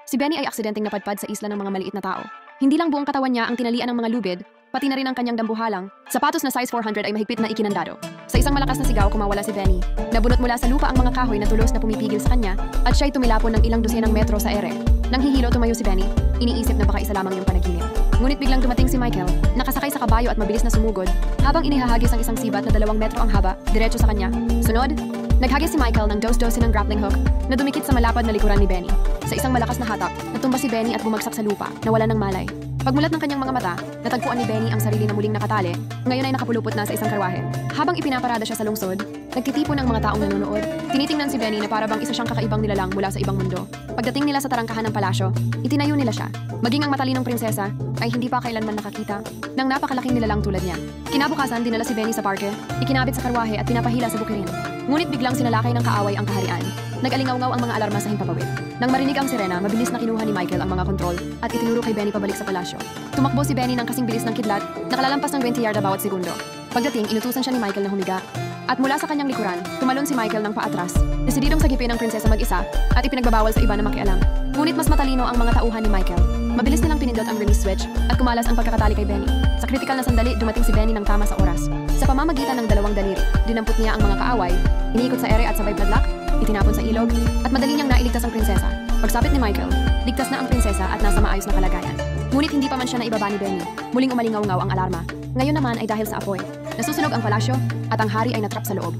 Si Benny ay aksidenteng napadpad sa isla ng mga maliit na tao. Hindi lang buong katawan niya ang tinalian ng mga lubid, pati na rin ang kanyang dambuhalang. Sapatos na size 400 ay mahigpit na ikinandado. Sa isang malakas na sigaw, kumawala si Benny. Nabunot mula sa lupa ang mga kahoy na tulos na pumipigil sa kanya at siya'y tumilapon ng ilang dosenang metro sa ere. Nang hihilo tumayo si Benny, iniisip na baka isa lamang yung panaginip. Ngunit biglang dumating si Michael, nakasakay sa kabayo at mabilis na sumugod, habang inihahagis ang isang sibat na 2 metro ang haba, diretso sa kanya. Sunod, naghagis si Michael ng dos-dosin ng grappling hook na dumikit sa malapad na likuran ni Benny. Sa isang malakas na hatak, natumba si Benny at bumagsak sa lupa, nawala ng malay. Pagmulat ng kanyang mga mata, natagpuan ni Benny ang sarili na muling nakatali, ngayon ay nakapulupot na sa isang karwahe. Habang ipinaparada siya sa lungsod, nagtitipon ng mga taong nanonood. Tinitingnan si Benny na para bang isa siyang kakaibang nilalang mula sa ibang mundo. Pagdating nila sa tarangkahan ng palasyo, itinayo nila siya. Maging ang matalinong prinsesa ay hindi pa kailanman nakakita ng napakalaking nilalang tulad niya. Kinabukasan, dinala si Benny sa parke, ikinabit sa karwahe at pinapahila sa bukirin. Ngunit biglang sinalakay ng kaaway ang kaharian. Nag-alingaw-ngaw ang mga alarma sa himpapawid. Nang marinig ang sirena, mabilis na kinuha ni Michael ang mga kontrol at itinuro kay Benny pabalik sa palasyo. Tumakbo si Benny ng kasing bilis ng kidlat, nakalalampas ng 20 yarda bawat segundo. Pagdating, inutusan siya ni Michael na humiga. At mula sa kanyang likuran, tumalon si Michael ng paatras. Desididong sagipin ang prinsesa mag-isa at ipinagbabawal sa iba na makialam. Ngunit mas matalino ang mga tauhan ni Michael. Mabilis nilang pinindot ang release switch at kumalas ang pagkakatali kay Benny. Sa kritikal na sandali, dumating si Benny ng tama sa oras. Sa pamamagitan ng 2 daliri, dinampot niya ang mga kaaway, iniikot sa ere at sabay padlak, itinapon sa ilog, at madali niyang nailigtas ang prinsesa. Pagsapit ni Michael, ligtas na ang prinsesa at nasa maayos na kalagayan. Ngunit hindi pa man siya naibaba ni Benny. Muling umalingaw-ngaw ang alarma. Ngayon naman ay dahil sa apoy. Nasusunog ang palasyo at ang hari ay natrap sa loob.